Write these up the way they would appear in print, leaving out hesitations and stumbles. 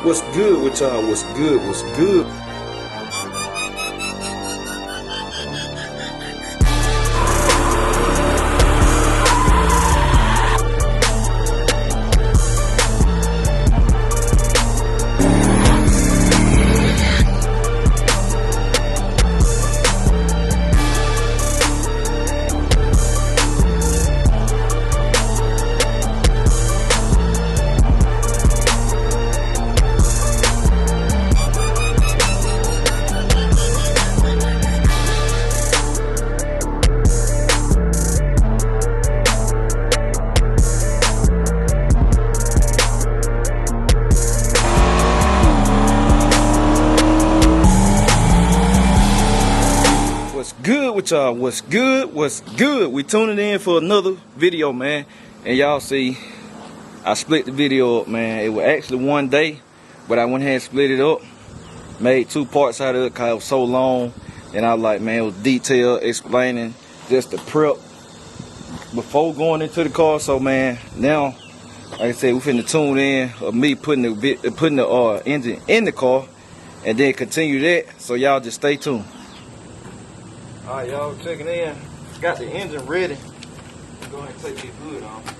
What's good with y'all? What's good? What's good? What's good with y'all? What's good? What's good? We tuning in for another video, man. And y'all see, I split the video up, man. It was actually one day, but I went ahead and split it up. Made two parts out of it because it was so long. And I was like, man, it was detailed, explaining just the prep before going into the car. So, man, now, like I said, we finna tune in of me putting the engine in the car and then continue that. So y'all just stay tuned. Alright, y'all, checking in. Got the engine ready. Go ahead and take this hood off.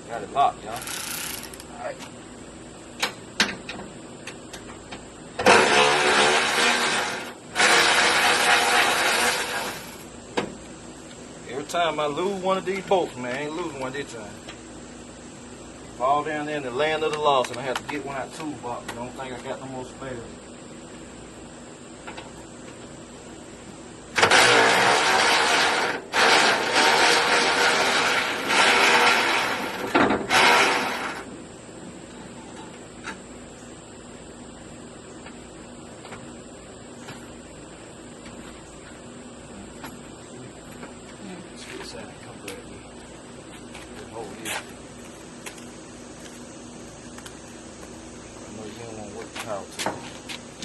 Got it locked, y'all. Alright. Every time I lose one of these bolts, man, I ain't losing one this time. Fall down there in the land of the lost, and I have to get one out of the toolbox. I don't think I got no more spares.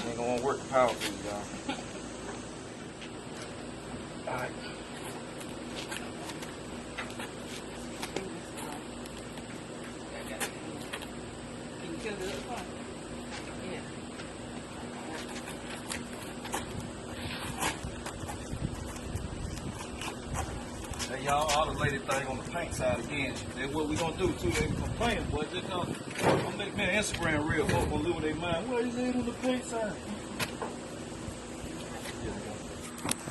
Ain't gonna want to work the power tool, y'all. Alright. Can you kill the other part? Yeah. Hey, y'all, all the lady thing on the paint side again. That's what we gonna do too. They complaining, but just I'm gonna make me an Instagram reel. Folks gonna lose their mind. What is it on the paint side?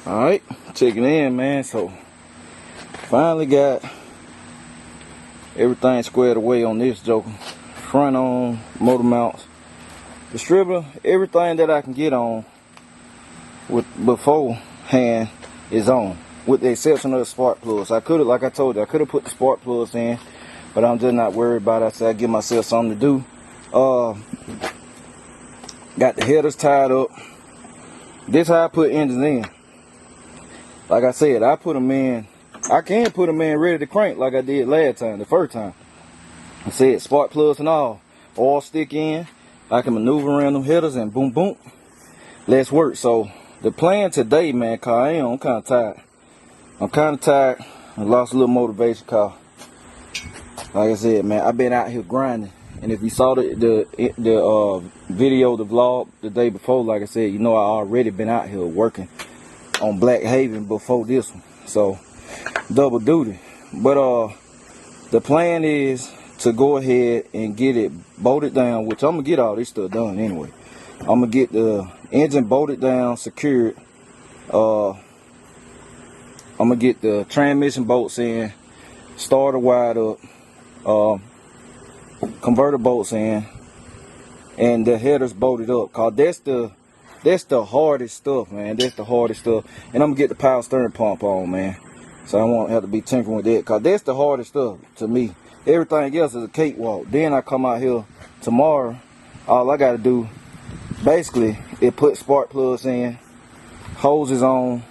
Alright, checking in, man. So finally got everything squared away on this joker. Front on, motor mounts, distributor, everything that I can get on with beforehand is on. With the exception of the spark plugs. I could have, like I told you, I could have put the spark plugs in, but I'm just not worried about it. I said I give myself something to do. Got the headers tied up. This how I put engines in. Like I said, I put them in. I can put them in ready to crank like I did last time, the first time. I said spark plugs and all. Oil stick in. I can maneuver around them headers and boom, boom. Let's work. So the plan today, man, cause I'm kind of tired. I'm kind of tired. I lost a little motivation, cause like I said, man, I've been out here grinding. And if you saw the video, the vlog the day before, like I said, you know I already been out here working on Black Haven before this one. So double duty. But the plan is to go ahead and get it bolted down, which I'm gonna get all this stuff done anyway. I'm gonna get the engine bolted down, secured. I'm gonna get the transmission bolts in, starter wired up, converter bolts in, and the headers bolted up. Cause that's the hardest stuff, man. That's the hardest stuff. And I'm gonna get the power steering pump on, man. So I won't have to be tinkering with that. Cause that's the hardest stuff to me. Everything else is a cakewalk. Then I come out here tomorrow. All I gotta do, basically, is put spark plugs in, hoses on,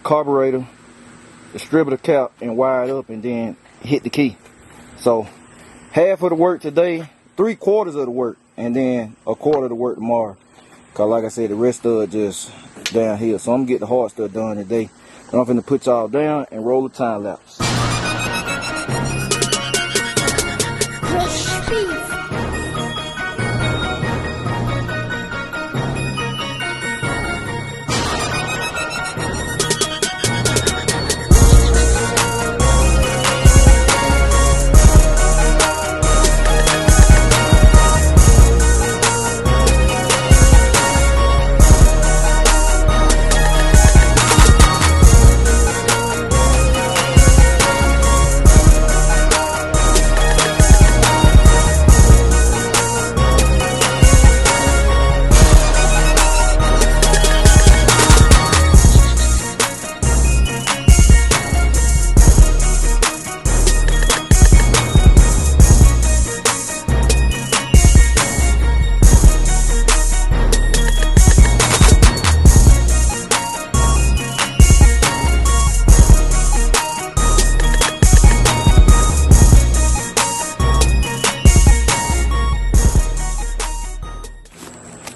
carburetor, distributor cap, and wire it up, and then hit the key. So half of the work today, 3/4 of the work, and then 1/4 of the work tomorrow. Cause like I said, the rest of it just down here. So I'm gonna get the hard stuff done today. And I'm finna put y'all down and roll the time lapse.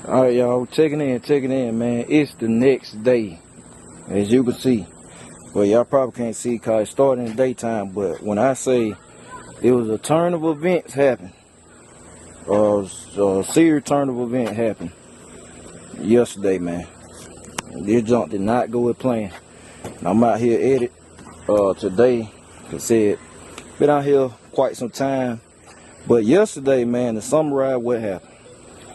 Alright, y'all, checking in, man. It's the next day, as you can see. Well, y'all probably can't see because it started in the daytime, but when I say it was a turn of events happen, a serious turn of event happened yesterday, man. This junk did not go as planned. I'm out here edit today. Like I said, been out here quite some time, but yesterday, man, to summarize what happened.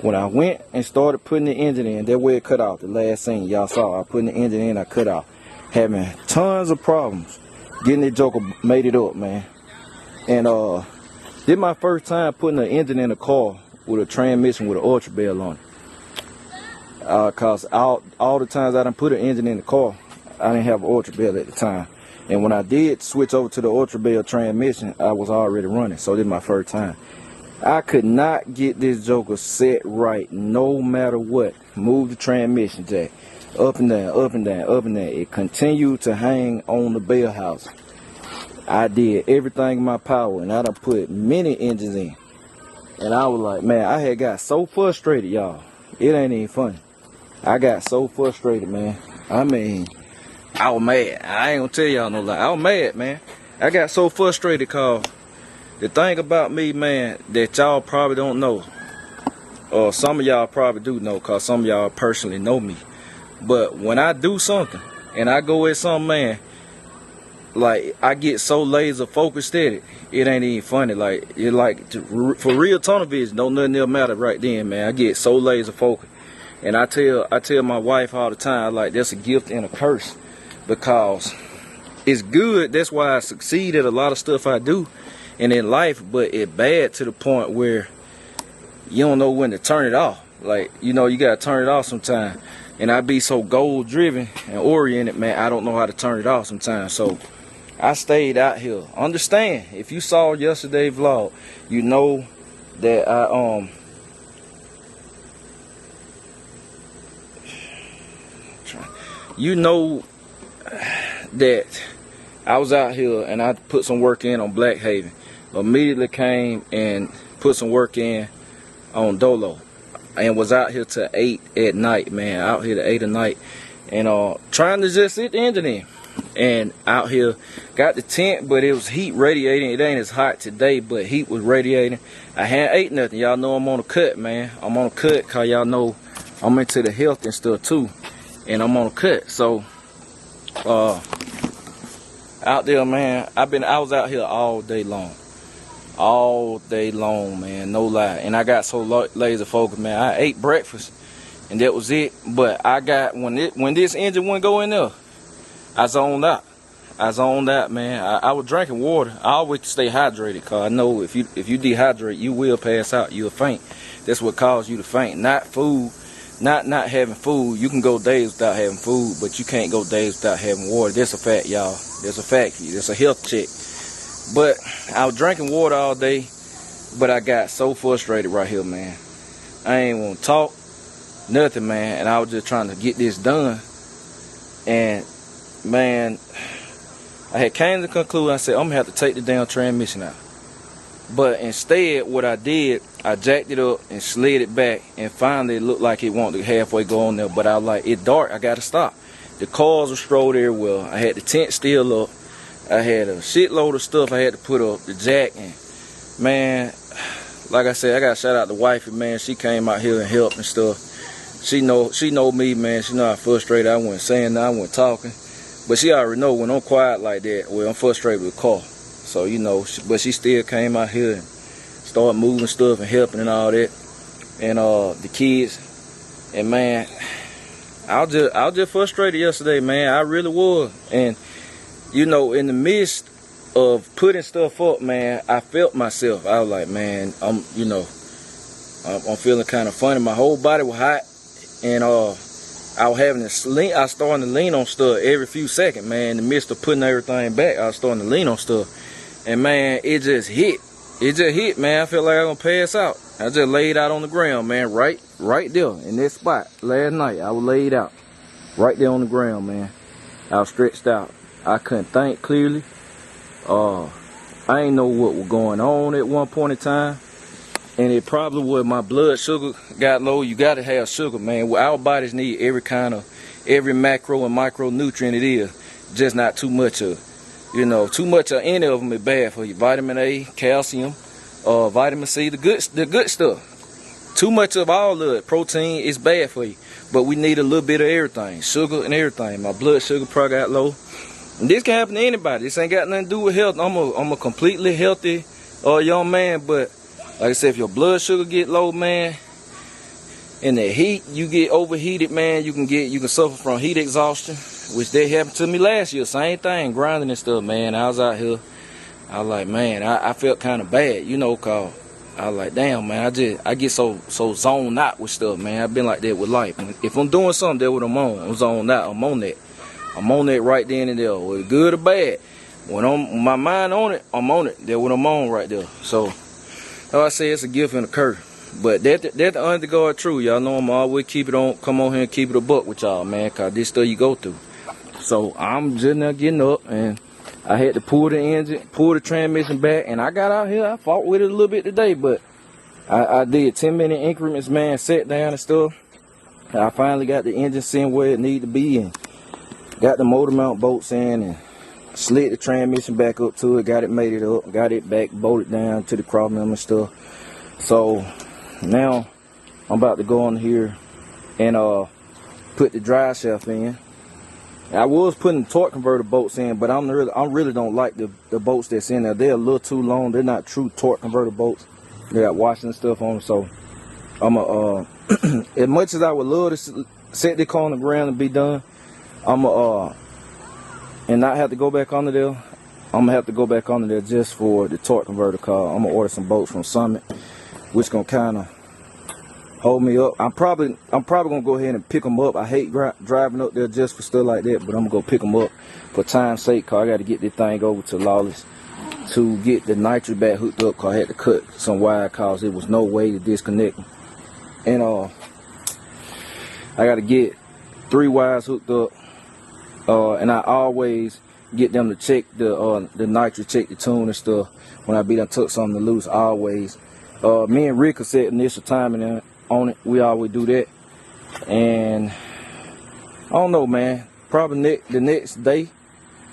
When I went and started putting the engine in, that way it cut off. The last scene y'all saw, I put the engine in, I cut off. Having tons of problems getting that joker made it up, man. And this my first time putting an engine in a car with a transmission with an ultra bell on it. Cause all the times I done put an engine in the car, I didn't have an ultra bell at the time. And when I did switch over to the ultra bell transmission, I was already running. So this is my first time. I could not get this joker set right no matter what. Move the transmission jack up and down, up and down, up and down. It continued to hang on the bell housing. I did everything in my power, and I done put many engines in. And I was like, man, I had got so frustrated, y'all. It ain't even funny. I got so frustrated, man. I mean, I was mad. I ain't gonna tell y'all no lie. I was mad, man. I got so frustrated cause the thing about me, man, that y'all probably don't know, or some of y'all probably do know, cause some of y'all personally know me. But when I do something and I go at something, man, like I get so laser focused at it, it ain't even funny. Like it, like for real tunnel vision, don't nothing else matter right then, man. I get so laser focused, and I tell my wife all the time, like that's a gift and a curse, because it's good. That's why I succeed at a lot of stuff I do. And in life, but it bad to the point where you don't know when to turn it off. Like, you know, you gotta turn it off sometime. And I be so goal driven and oriented, man, I don't know how to turn it off sometimes. So I stayed out here. Understand, if you saw yesterday's vlog, you know that you know that I was out here and I put some work in on Black Haven. Immediately came and put some work in on Dolo, and was out here till 8 at night, man. Out here to 8 at night, and trying to just sit the engine in. And out here, got the tent, but it was heat radiating. It ain't as hot today, but heat was radiating. I hadn't ate nothing. Y'all know I'm on a cut, man. I'm on a cut, cause y'all know I'm into the health and stuff too, and I'm on a cut. So out there, man, I was out here all day long, man, no lie. And I got so laser focused, man. I ate breakfast and that was it. But I got, when this engine wouldn't go in there, I zoned out, man. I was drinking water. I always stay hydrated, cause I know if you dehydrate, you will pass out, you'll faint. That's what caused you to faint, not food. Not having food. You can go days without having food, but you can't go days without having water. That's a fact, y'all. That's a fact. That's a health check. But I was drinking water all day, but I got so frustrated right here, man. I ain't want to talk, nothing, man. And I was just trying to get this done. And, man, I had came to the conclusion, I said, I'm going to have to take the damn transmission out. But instead, what I did, I jacked it up and slid it back, and finally it looked like it wanted to halfway go on there. But I was like, it's dark, I gotta stop. The cars were strode everywhere. I had the tent still up. I had a shitload of stuff I had to put up, the jack, and man, like I said, I gotta shout out to wifey, man. She came out here and helped and stuff. She know me, man. She know how frustrated I wasn't saying that, I wasn't talking. But she already know when I'm quiet like that, well, I'm frustrated with the car. So, you know, but she still came out here and started moving stuff and helping and all that. And the kids. And man, I was just frustrated yesterday, man. I really was. And, you know, in the midst of putting stuff up, man, I felt myself. I was like, man, I'm feeling kind of funny. My whole body was hot. And I was having to lean. I was starting to lean on stuff every few seconds, man. In the midst of putting everything back, I was starting to lean on stuff. And man, it just hit. It just hit, man. I felt like I was gonna pass out. I just laid out on the ground, man, right there in that spot. Last night, I was laid out right there on the ground, man. I was stretched out. I couldn't think clearly. I ain't know what was going on at one point in time. And it probably was my blood sugar got low. You gotta have sugar, man. Our bodies need every macro and micronutrient it is. Just not too much of. You know, too much of any of them is bad for you. Vitamin A, calcium, vitamin C, the good stuff. Too much of all of it, protein, is bad for you. But we need a little bit of everything, sugar and everything. My blood sugar probably got low. And this can happen to anybody. This ain't got nothing to do with health. I'm a completely healthy young man, but like I said, if your blood sugar get low, man, in the heat, you get overheated, man, you can suffer from heat exhaustion, which that happened to me last year. Same thing, grinding and stuff, man. I was out here. I was like, man, I felt kind of bad, you know, cause I was like, damn, man, I get so zoned out with stuff, man. I've been like that with life. If I'm doing something, that's what I'm on. I'm zoned out. I'm on that. I'm on that right then and there, whether good or bad. When my mind on it, I'm on it. That's what I'm on right there. So, like I say, it's a gift and a curse. But that's the underguard truth. Y'all know I'm always come on here and keep it a buck with y'all, man, cause this stuff you go through. So I'm just now getting up, and I had to pull the transmission back, and I got out here. I fought with it a little bit today, but I did 10-minute increments, man, sat down and stuff. I finally got the engine sent where it needed to be, and got the motor mount bolts in, and slid the transmission back up to it, got it mated up, got it back, bolted down to the cross member and stuff. So now I'm about to go on here and put the drive shaft in. I was putting torque converter bolts in, but I really don't like the bolts that's in there. They're a little too long. They're not true torque converter bolts. They got washing stuff on them. So I'm as much as I would love to set the car on the ground and be done, and not have to go back under there. I'm gonna have to go back under there just for the torque converter car. I'm gonna order some bolts from Summit, which gonna kind of hold me up. I'm probably gonna go ahead and pick them up. I hate driving up there just for stuff like that, but I'm gonna go pick them up for time's sake, cause I got to get this thing over to Lawless to get the nitrous back hooked up, cause I had to cut some wire, cause there was no way to disconnect them. And I got to get 3 wires hooked up, and I always get them to check the nitrous, check the tune and stuff when I be done took something loose. Always. Me and Rick set initial timing on it. We always do that. And I don't know, man. Probably the next day,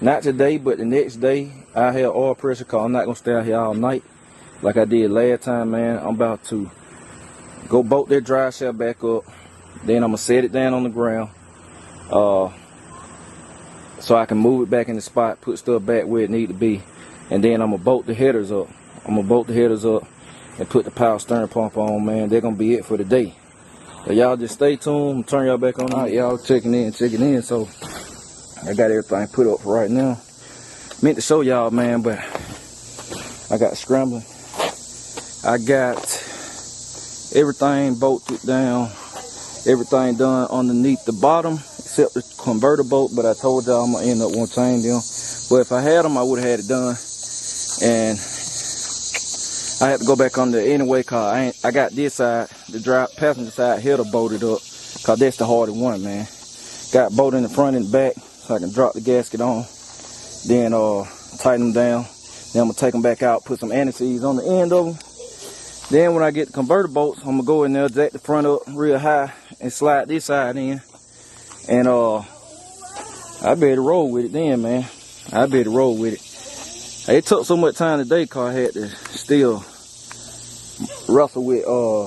not today, but the next day, I have oil pressure, cause I'm not gonna stay out here all night like I did last time, man. I'm about to go bolt that drive shaft back up. Then I'm gonna set it down on the ground, so I can move it back in the spot, put stuff back where it need to be, and then I'm gonna bolt the headers up. And put the power steering pump on, man. They're gonna be it for the day. So y'all just stay tuned. Turn y'all back on. All right, y'all checking in. So I got everything put up for right now. Meant to show y'all, man, but I got scrambling. I got everything bolted down, everything done underneath the bottom except the converter bolt. But I told y'all I'm gonna end up one chain them. But if I had them, I would have had it done. And I had to go back on there anyway, cause I got this side, the passenger side header bolted up, cause that's the hardest one, man. Got bolted in the front and the back, so I can drop the gasket on, then tighten them down. Then I'm gonna take them back out, put some anti-seize on the end of them. Then when I get the converter bolts, I'm gonna go in there, jack the front up real high and slide this side in. And I better roll with it then, man. I better roll with it. It took so much time today cause I had to still wrestle with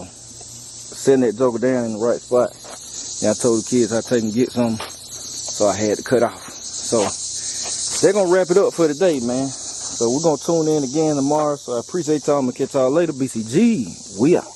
setting that joker down in the right spot. And I told the kids I'd take and get some, so I had to cut off. So they're gonna wrap it up for today, man. So we're gonna tune in again tomorrow. So I appreciate y'all. I'm gonna catch y'all later. BCG, we out.